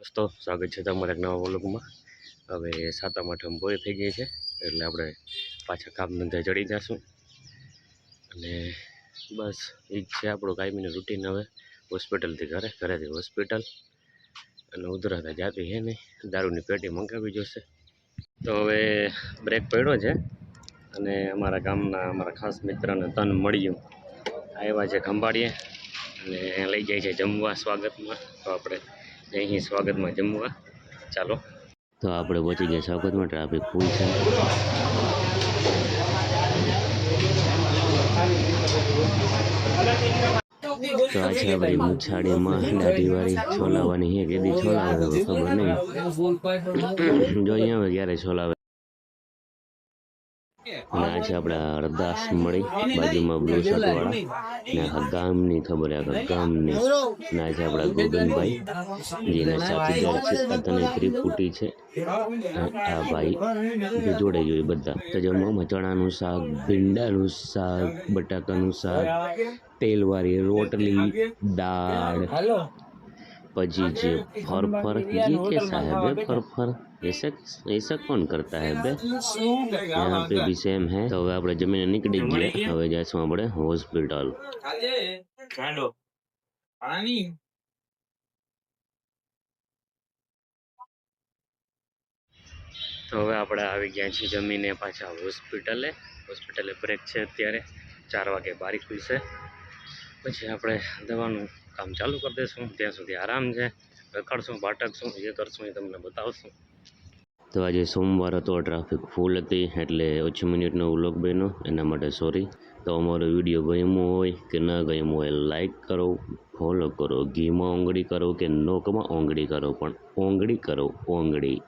દોસ્તો, સ્વાગત છે તમારા એક નવા વ્લોગમાં। હવે સાતમ આઠમ પૂરી થઈ ગઈ છે એટલે આપણે પાછા કામ ધંધે ચડી જશું અને બસ એ જ છે આપણું કાયમીનું રૂટીન। હવે હોસ્પિટલથી ઘરે, ઘરેથી હોસ્પિટલ અને ઉધરસ જાતી છે નહીં, દારૂની પેટી મંગાવી જોશે। તો હવે બ્રેક પડ્યો છે અને અમારા ગામના અમારા ખાસ મિત્રને તન મળ્યું આવ્યા છે ખંભાળીએ અને લઈ જાય છે જમવા સ્વાગતમાં। તો આપણે અહીં સ્વાગતમાં જમવા ચાલો। તો આપણે પહોંચી ગયા સ્વાગતમાં, ટ્રાફિક ફૂલ છે। તો આ છે આપણી મુછાડીમાં દાઢીવાળી છોલાવાની છે, કેદી છોલાવે ખબર નહીં, જોઈએ હવે ક્યારે છોલાવે। અને આ છે આપણા અરદાસ મળી બાજુમાં બ્લુ શર્ટ વાળા ને આખા ગામની ખબર, આખા ગામની। ને આ છે આપણા ગોગનભાઈ જેને સાથીદાર છે, તને ત્રિપુટી છે। આ ભાઈ જોડે જોઈએ બધા। તો જમવામાં ચણાનું શાક, ભીંડાનું શાક, બટાકાનું શાક, તેલવાળી રોટલી, દાળ, પછી જે ફરફર, ये कैसा है बे फरफर, ऐसा कौन करता है बे, यहाँ पे भी सेम है। तो હવે આપણે જમીને નીકળી ગયા, હવે જઈશું આપણે હોસ્પિટલ। તો હવે આપણે આવી ગયા છીએ જમીને પાછા હોસ્પિટલે બ્રેક છે અત્યારે, 4 વાગે બારી ખુલશે, પછી આપણે દવાનું કામ ચાલુ કરી દઈશું। ત્યાં સુધી આરામ છે, રખડશું, ભાટકશું, જે કરશું એ તમને બતાવશું। તો આજે સોમવાર હતો, ટ્રાફિક ફૂલ હતી એટલે ઓછી મિનિટનો વ્લોગ બન્યો, એના માટે સોરી। તો અમારો વિડીયો ગમ્યો હોય કે ન ગમ્યો હોય લાઈક કરો, ફોલો કરો, ઘીમાં ઓંગળી કરો કે નોકમાં ઓંગળી કરો, પણ ઓંગળી કરો, ઓંગળી।